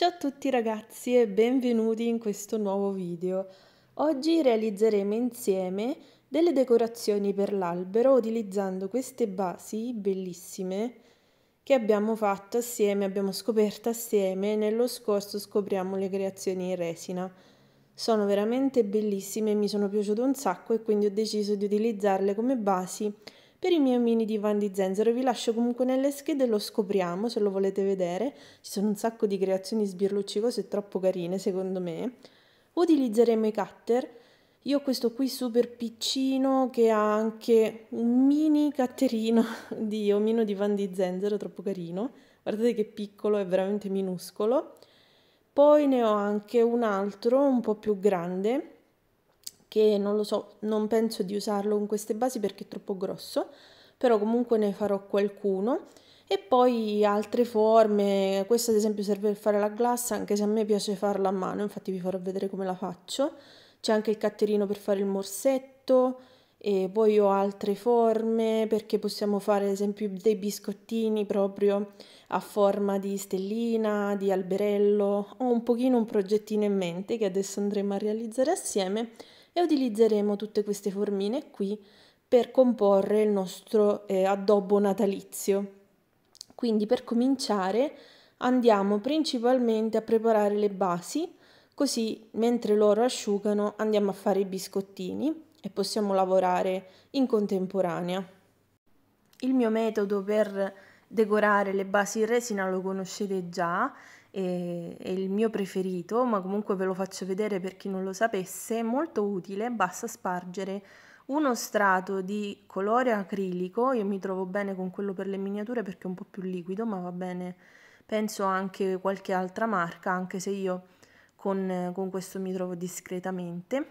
Ciao a tutti ragazzi e benvenuti in questo nuovo video. Oggi realizzeremo insieme delle decorazioni per l'albero utilizzando queste basi bellissime che abbiamo fatto assieme, abbiamo scoperto assieme. Nello scorso scopriamo le creazioni in resina. Sono veramente bellissime, mi sono piaciute un sacco e quindi ho deciso di utilizzarle come basi per i miei mini divan di zenzero. Vi lascio comunque nelle schede, lo scopriamo se lo volete vedere. Ci sono un sacco di creazioni sbirluccicose e troppo carine secondo me. Utilizzeremo i cutter. Io ho questo qui super piccino che ha anche un mini catterino di omino divan di zenzero, troppo carino. Guardate che piccolo, è veramente minuscolo. Poi ne ho anche un altro un po' più grande che non lo so, non penso di usarlo con queste basi perché è troppo grosso, però comunque ne farò qualcuno. E poi altre forme, questa ad esempio serve per fare la glassa, anche se a me piace farla a mano, infatti vi farò vedere come la faccio. C'è anche il catterino per fare il morsetto e poi ho altre forme perché possiamo fare ad esempio dei biscottini proprio a forma di stellina, di alberello. Ho un pochino un progettino in mente che adesso andremo a realizzare assieme e utilizzeremo tutte queste formine qui per comporre il nostro addobbo natalizio. Quindi per cominciare andiamo principalmente a preparare le basi, così mentre loro asciugano andiamo a fare i biscottini e possiamo lavorare in contemporanea. Il mio metodo per decorare le basi in resina lo conoscete già, è il mio preferito, ma comunque ve lo faccio vedere per chi non lo sapesse. È molto utile, basta spargere uno strato di colore acrilico. Io mi trovo bene con quello per le miniature perché è un po' più liquido, ma va bene, penso anche qualche altra marca, anche se io con questo mi trovo discretamente.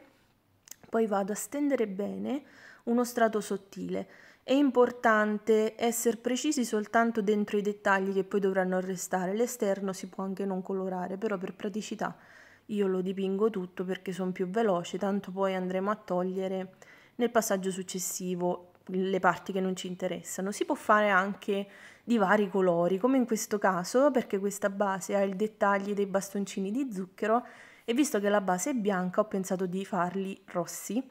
Poi vado a stendere bene uno strato sottile. È importante essere precisi soltanto dentro i dettagli che poi dovranno restare. L'esterno si può anche non colorare, però per praticità io lo dipingo tutto perché sono più veloce, tanto poi andremo a togliere nel passaggio successivo le parti che non ci interessano. Si può fare anche di vari colori, come in questo caso, perché questa base ha i dettagli dei bastoncini di zucchero e visto che la base è bianca ho pensato di farli rossi.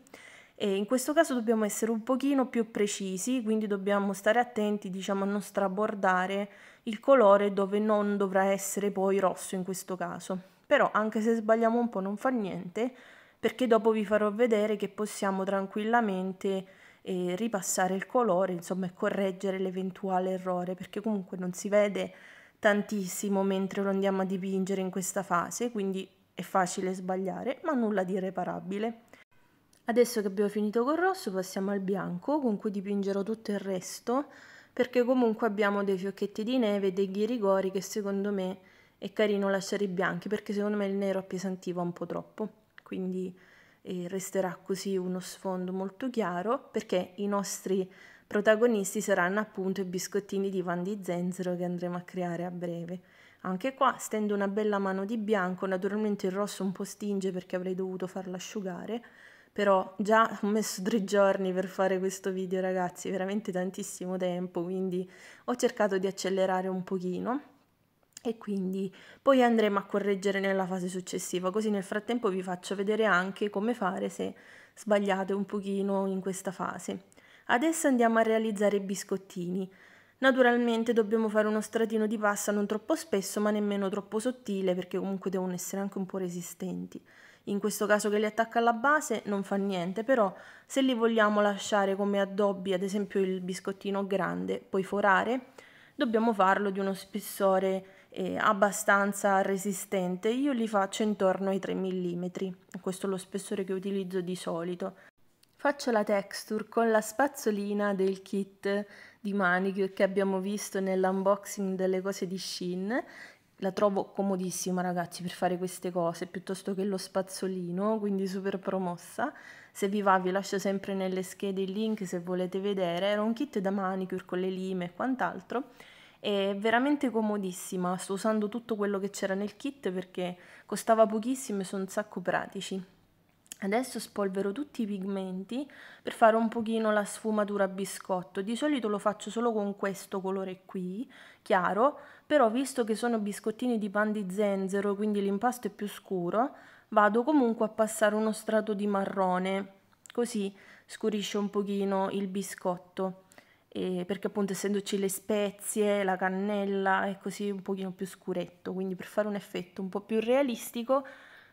E in questo caso dobbiamo essere un pochino più precisi, quindi dobbiamo stare attenti, diciamo, a non strabordare il colore dove non dovrà essere poi rosso in questo caso. Però anche se sbagliamo un po' non fa niente, perché dopo vi farò vedere che possiamo tranquillamente ripassare il colore, insomma, e correggere l'eventuale errore, perché comunque non si vede tantissimo mentre lo andiamo a dipingere in questa fase, quindi è facile sbagliare, ma nulla di irreparabile. Adesso che abbiamo finito col rosso passiamo al bianco con cui dipingerò tutto il resto, perché comunque abbiamo dei fiocchetti di neve e dei ghirigori che secondo me è carino lasciare i bianchi, perché secondo me il nero appesantiva un po' troppo, quindi resterà così uno sfondo molto chiaro, perché i nostri protagonisti saranno appunto i biscottini di Van di Zenzero che andremo a creare a breve. Anche qua stendo una bella mano di bianco, naturalmente il rosso un po' stinge perché avrei dovuto farlo asciugare, però già ho messo 3 giorni per fare questo video ragazzi, veramente tantissimo tempo, quindi ho cercato di accelerare un pochino e quindi poi andremo a correggere nella fase successiva, così nel frattempo vi faccio vedere anche come fare se sbagliate un pochino in questa fase. Adesso andiamo a realizzare i biscottini. Naturalmente dobbiamo fare uno stratino di pasta non troppo spesso ma nemmeno troppo sottile perché comunque devono essere anche un po' resistenti. In questo caso che li attacca alla base non fa niente, però se li vogliamo lasciare come addobbi, ad esempio il biscottino grande, poi forare, dobbiamo farlo di uno spessore abbastanza resistente. Io li faccio intorno ai 3 mm, questo è lo spessore che utilizzo di solito. Faccio la texture con la spazzolina del kit di manicure che abbiamo visto nell'unboxing delle cose di Shein. La trovo comodissima ragazzi per fare queste cose piuttosto che lo spazzolino, quindi super promossa. Se vi va vi lascio sempre nelle schede il link se volete vedere. Era un kit da manicure con le lime e quant'altro. È veramente comodissima, sto usando tutto quello che c'era nel kit perché costava pochissimo e sono un sacco pratici. Adesso spolvero tutti i pigmenti per fare un pochino la sfumatura a biscotto. Di solito lo faccio solo con questo colore qui, chiaro, però visto che sono biscottini di pan di zenzero, quindi l'impasto è più scuro, vado comunque a passare uno strato di marrone, così scurisce un pochino il biscotto, perché appunto essendoci le spezie, la cannella è così un pochino più scuretto, quindi per fare un effetto un po' più realistico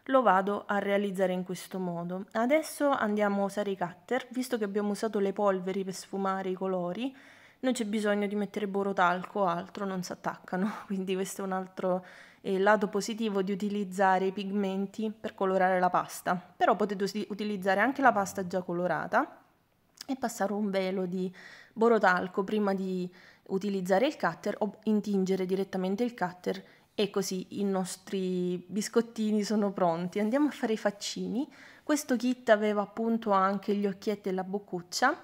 lo vado a realizzare in questo modo. Adesso andiamo a usare i cutter, visto che abbiamo usato le polveri per sfumare i colori, non c'è bisogno di mettere borotalco o altro, non si attaccano, quindi questo è un altro lato positivo di utilizzare i pigmenti per colorare la pasta, però potete utilizzare anche la pasta già colorata e passare un velo di borotalco prima di utilizzare il cutter o intingere direttamente il cutter e così i nostri biscottini sono pronti. Andiamo a fare i faccini. Questo kit aveva appunto anche gli occhietti e la boccuccia,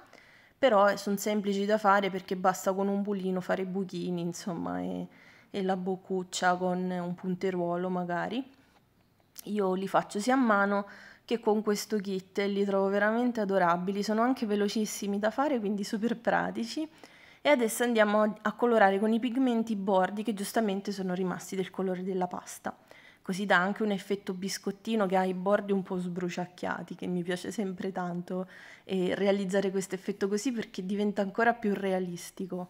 però sono semplici da fare perché basta con un pulino fare i buchini, insomma, e la boccuccia con un punteruolo magari. Io li faccio sia a mano che con questo kit e li trovo veramente adorabili, sono anche velocissimi da fare, quindi super pratici. E adesso andiamo a colorare con i pigmenti i bordi che giustamente sono rimasti del colore della pasta. Così dà anche un effetto biscottino che ha i bordi un po' sbruciacchiati, che mi piace sempre tanto realizzare questo effetto così perché diventa ancora più realistico.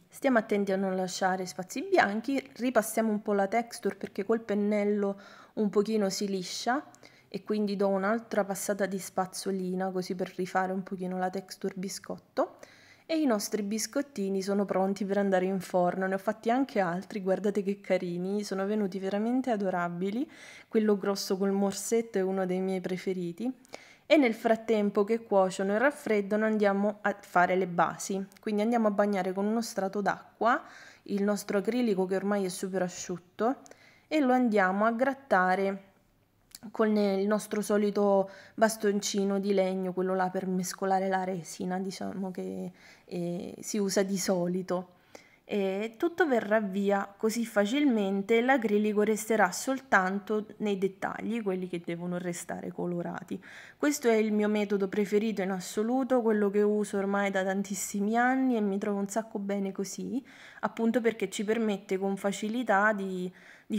Stiamo attenti a non lasciare spazi bianchi, ripassiamo un po' la texture perché col pennello un pochino si liscia e quindi do un'altra passata di spazzolina così per rifare un pochino la texture biscotto e i nostri biscottini sono pronti per andare in forno. Ne ho fatti anche altri, guardate che carini, sono venuti veramente adorabili. Quello grosso col morsetto è uno dei miei preferiti. E nel frattempo che cuociono e raffreddano andiamo a fare le basi, quindi andiamo a bagnare con uno strato d'acqua il nostro acrilico che ormai è super asciutto e lo andiamo a grattare con il nostro solito bastoncino di legno, quello là per mescolare la resina, diciamo che si usa di solito. E tutto verrà via così facilmente, l'acrilico resterà soltanto nei dettagli, quelli che devono restare colorati. Questo è il mio metodo preferito in assoluto, quello che uso ormai da tantissimi anni e mi trovo un sacco bene così, appunto perché ci permette con facilità di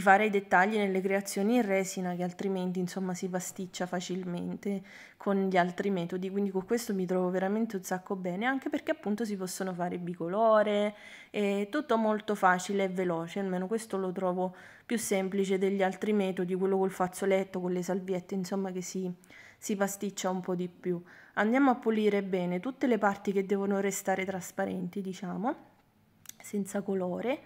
fare i dettagli nelle creazioni in resina che altrimenti insomma si pasticcia facilmente con gli altri metodi, quindi con questo mi trovo veramente un sacco bene, anche perché appunto si possono fare bicolore, è tutto molto facile e veloce, almeno questo lo trovo più semplice degli altri metodi, quello col fazzoletto, con le salviette, insomma che si pasticcia un po' di più. Andiamo a pulire bene tutte le parti che devono restare trasparenti, diciamo, senza colore.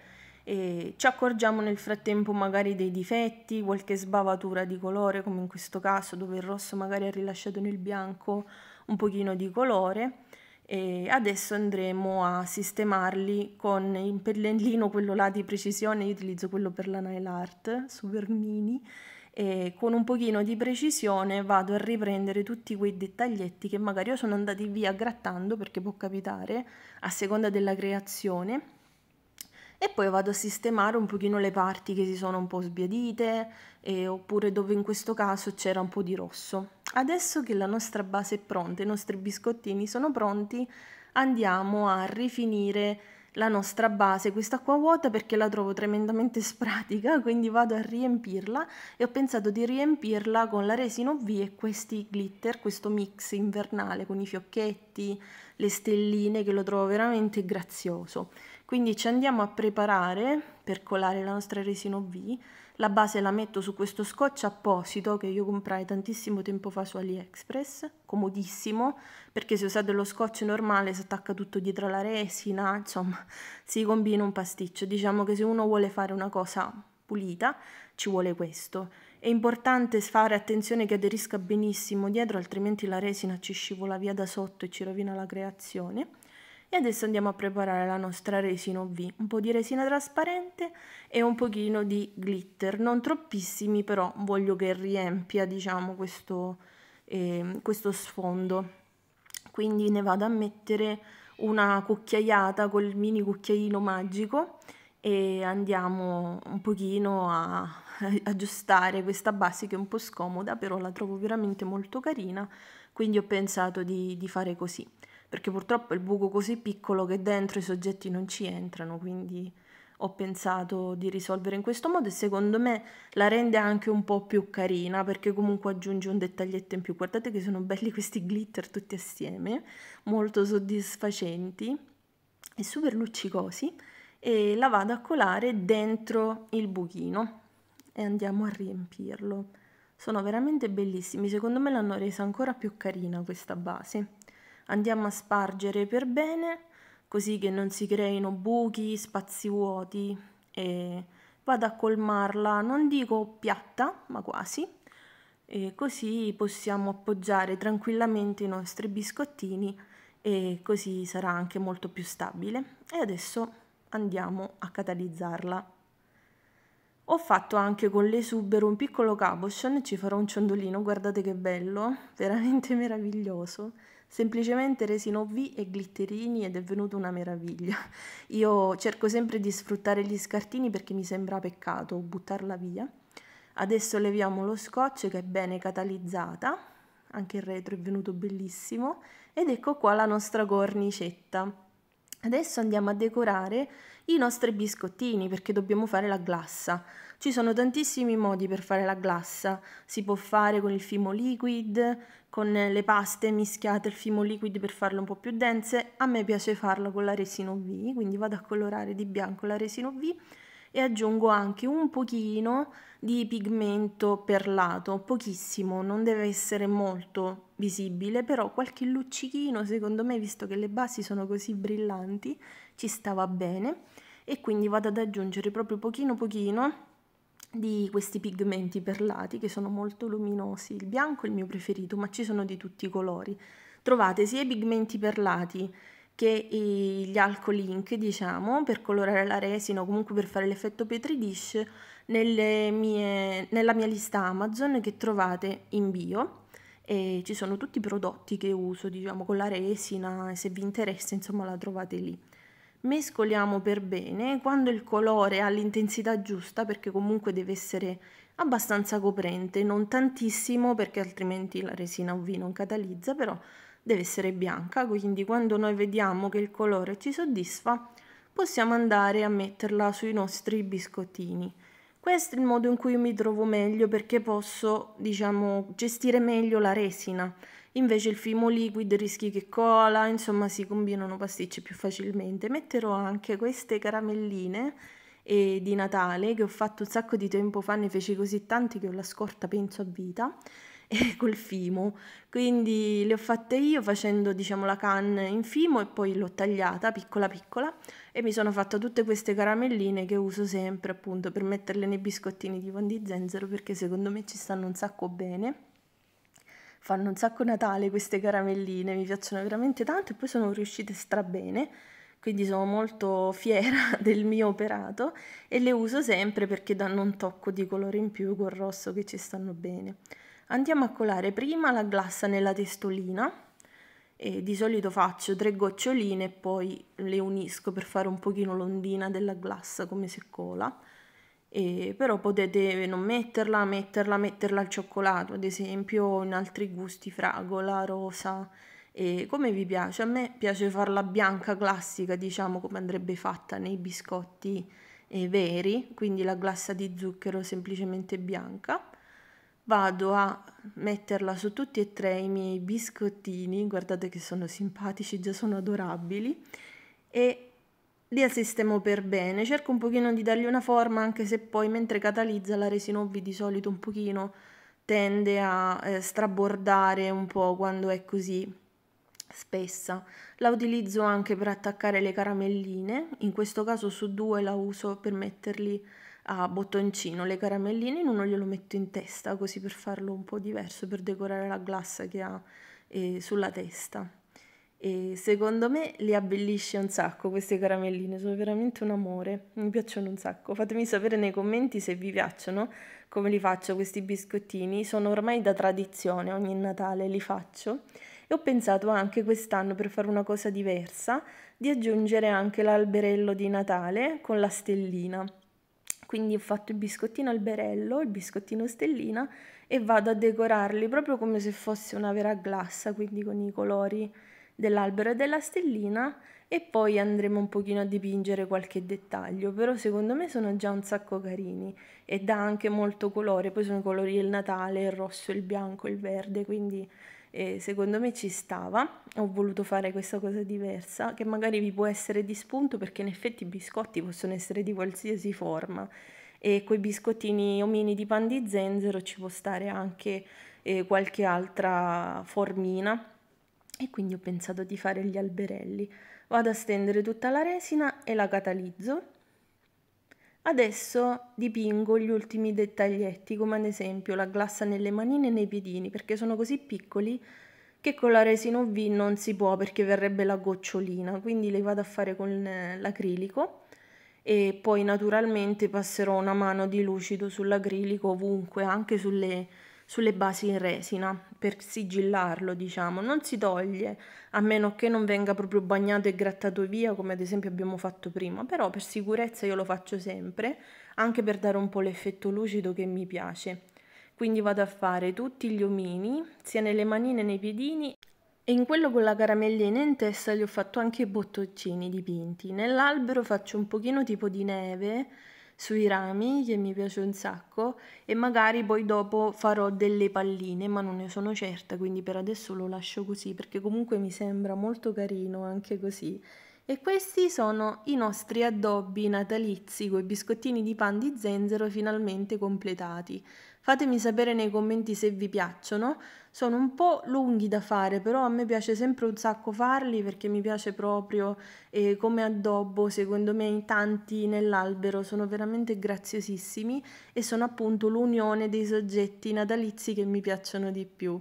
E ci accorgiamo nel frattempo magari dei difetti, qualche sbavatura di colore, come in questo caso dove il rosso magari ha rilasciato nel bianco un pochino di colore. E adesso andremo a sistemarli con il pennellino, quello là di precisione, io utilizzo quello per la nail art, super mini, e con un pochino di precisione vado a riprendere tutti quei dettaglietti che magari sono andati via grattando, perché può capitare a seconda della creazione, e poi vado a sistemare un pochino le parti che si sono un po' sbiadite oppure dove in questo caso c'era un po' di rosso. Adesso che la nostra base è pronta, i nostri biscottini sono pronti, andiamo a rifinire la nostra base, questa qua vuota perché la trovo tremendamente spratica, quindi vado a riempirla e ho pensato di riempirla con la resina UV e questi glitter, questo mix invernale con i fiocchetti, le stelline che lo trovo veramente grazioso. Quindi ci andiamo a preparare per colare la nostra resina UV. La base la metto su questo scotch apposito che io comprai tantissimo tempo fa su AliExpress, comodissimo, perché se usate lo scotch normale si attacca tutto dietro la resina, insomma si combina un pasticcio. Diciamo che se uno vuole fare una cosa pulita ci vuole questo. È importante fare attenzione che aderisca benissimo dietro, altrimenti la resina ci scivola via da sotto e ci rovina la creazione. E adesso andiamo a preparare la nostra resina UV, un po' di resina trasparente e un pochino di glitter, non troppissimi però voglio che riempia diciamo questo sfondo. Quindi ne vado a mettere una cucchiaiata col mini cucchiaino magico e andiamo un pochino a aggiustare questa base che è un po' scomoda, però la trovo veramente molto carina, quindi ho pensato di fare così, perché purtroppo è il buco così piccolo che dentro i soggetti non ci entrano, quindi ho pensato di risolvere in questo modo e secondo me la rende anche un po' più carina, perché comunque aggiunge un dettaglietto in più. Guardate che sono belli questi glitter tutti assieme, molto soddisfacenti e super luccicosi, e la vado a colare dentro il buchino e andiamo a riempirlo. Sono veramente bellissimi, secondo me l'hanno resa ancora più carina questa base. Andiamo a spargere per bene, così che non si creino buchi, spazi vuoti, e vado a colmarla, non dico piatta, ma quasi, e così possiamo appoggiare tranquillamente i nostri biscottini e così sarà anche molto più stabile. E adesso andiamo a catalizzarla. Ho fatto anche con le Subaru un piccolo cabochon e ci farò un ciondolino, guardate che bello, veramente meraviglioso. Semplicemente resina UV e glitterini ed è venuto una meraviglia. Io cerco sempre di sfruttare gli scartini perché mi sembra peccato buttarla via. Adesso leviamo lo scotch che è bene catalizzata, anche il retro è venuto bellissimo, ed ecco qua la nostra cornicetta. Adesso andiamo a decorare i nostri biscottini perché dobbiamo fare la glassa. Ci sono tantissimi modi per fare la glassa, si può fare con il fimo liquid, con le paste mischiate al fimo liquid per farle un po' più dense. A me piace farla con la resina UV, quindi vado a colorare di bianco la resina UV e aggiungo anche un pochino di pigmento perlato, pochissimo, non deve essere molto visibile, però qualche luccichino secondo me, visto che le basi sono così brillanti, ci stava bene, e quindi vado ad aggiungere proprio pochino pochino di questi pigmenti perlati che sono molto luminosi. Il bianco è il mio preferito, ma ci sono di tutti i colori. Trovate sia i pigmenti perlati che gli alcol ink, diciamo, per colorare la resina o comunque per fare l'effetto petri dish nella mia lista Amazon che trovate in bio, e ci sono tutti i prodotti che uso, diciamo, con la resina, e se vi interessa, insomma, la trovate lì. Mescoliamo per bene, quando il colore ha l'intensità giusta, perché comunque deve essere abbastanza coprente, non tantissimo perché altrimenti la resina UV non catalizza, però deve essere bianca, quindi quando noi vediamo che il colore ci soddisfa possiamo andare a metterla sui nostri biscottini. Questo è il modo in cui io mi trovo meglio perché posso, diciamo, gestire meglio la resina. Invece il fimo liquid rischi che cola, insomma si combinano pasticci più facilmente. Metterò anche queste caramelline di Natale che ho fatto un sacco di tempo fa, ne feci così tanti che ho la scorta penso a vita, e col fimo. Quindi le ho fatte io facendo, diciamo, la canna in fimo e poi l'ho tagliata piccola piccola e mi sono fatta tutte queste caramelline che uso sempre appunto per metterle nei biscottini di Pan di Zenzero, perché secondo me ci stanno un sacco bene. Fanno un sacco Natale queste caramelline, mi piacciono veramente tanto e poi sono riuscite strabene, quindi sono molto fiera del mio operato e le uso sempre perché danno un tocco di colore in più col rosso che ci stanno bene. Andiamo a colare prima la glassa nella testolina e di solito faccio 3 goccioline e poi le unisco per fare un pochino l'ondina della glassa come se cola. Però potete non metterla al cioccolato, ad esempio, in altri gusti, fragola, rosa, come vi piace. A me piace farla bianca classica, diciamo come andrebbe fatta nei biscotti veri, quindi la glassa di zucchero semplicemente bianca. Vado a metterla su tutti e tre i miei biscottini, guardate che sono simpatici, già sono adorabili, e li assistemo per bene. Cerco un pochino di dargli una forma, anche se poi mentre catalizza la resina UV di solito un pochino tende a strabordare un po' quando è così spessa. La utilizzo anche per attaccare le caramelline, in questo caso su 2 la uso per metterli a bottoncino le caramelline, in uno glielo metto in testa così per farlo un po' diverso, per decorare la glassa che ha sulla testa. E secondo me li abbellisce un sacco queste caramelline, sono veramente un amore, mi piacciono un sacco. Fatemi sapere nei commenti se vi piacciono, come li faccio questi biscottini, sono ormai da tradizione, ogni Natale li faccio e ho pensato anche quest'anno, per fare una cosa diversa, di aggiungere anche l'alberello di Natale con la stellina. Quindi ho fatto il biscottino alberello, il biscottino stellina e vado a decorarli proprio come se fosse una vera glassa, quindi con i colori dell'albero e della stellina, e poi andremo un pochino a dipingere qualche dettaglio, però secondo me sono già un sacco carini e dà anche molto colore, poi sono i colori del Natale, il rosso, il bianco, il verde, quindi secondo me ci stava. Ho voluto fare questa cosa diversa che magari vi può essere di spunto, perché in effetti i biscotti possono essere di qualsiasi forma e quei biscottini omini di pan di zenzero ci può stare anche qualche altra formina, e quindi ho pensato di fare gli alberelli. Vado a stendere tutta la resina e la catalizzo. Adesso dipingo gli ultimi dettaglietti, come ad esempio la glassa nelle manine e nei piedini, perché sono così piccoli che con la resina UV non si può, perché verrebbe la gocciolina, quindi li vado a fare con l'acrilico e poi naturalmente passerò una mano di lucido sull'acrilico ovunque, anche sulle basi in resina, per sigillarlo, diciamo. Non si toglie, a meno che non venga proprio bagnato e grattato via, come ad esempio abbiamo fatto prima, però per sicurezza io lo faccio sempre, anche per dare un po' l'effetto lucido che mi piace. Quindi vado a fare tutti gli omini, sia nelle manine che nei piedini, e in quello con la caramellina in testa gli ho fatto anche i bottoncini dipinti. Nell'albero faccio un pochino tipo di neve sui rami, che mi piace un sacco, e magari poi dopo farò delle palline, ma non ne sono certa, quindi per adesso lo lascio così, perché comunque mi sembra molto carino anche così. E questi sono i nostri addobbi natalizi con i biscottini di pan di zenzero finalmente completati. Fatemi sapere nei commenti se vi piacciono. Sono un po' lunghi da fare, però a me piace sempre un sacco farli, perché mi piace proprio come addobbo. Secondo me in tanti nell'albero sono veramente graziosissimi e sono appunto l'unione dei soggetti natalizi che mi piacciono di più.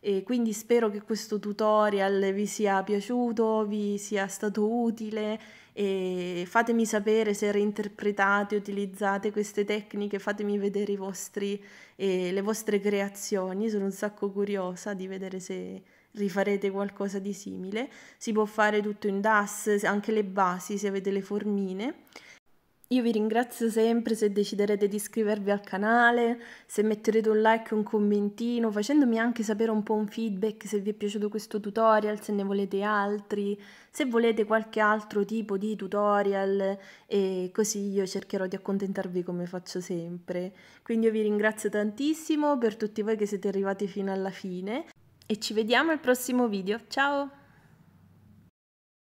E quindi spero che questo tutorial vi sia piaciuto, vi sia stato utile, e fatemi sapere se reinterpretate, utilizzate queste tecniche, fatemi vedere le vostre creazioni. Sono un sacco curiosa di vedere se rifarete qualcosa di simile. Si può fare tutto in DAS, anche le basi se avete le formine. Io vi ringrazio sempre se deciderete di iscrivervi al canale, se metterete un like e un commentino, facendomi anche sapere un po' un feedback se vi è piaciuto questo tutorial, se ne volete altri, se volete qualche altro tipo di tutorial, e così io cercherò di accontentarvi come faccio sempre. Quindi io vi ringrazio tantissimo per tutti voi che siete arrivati fino alla fine e ci vediamo al prossimo video. Ciao!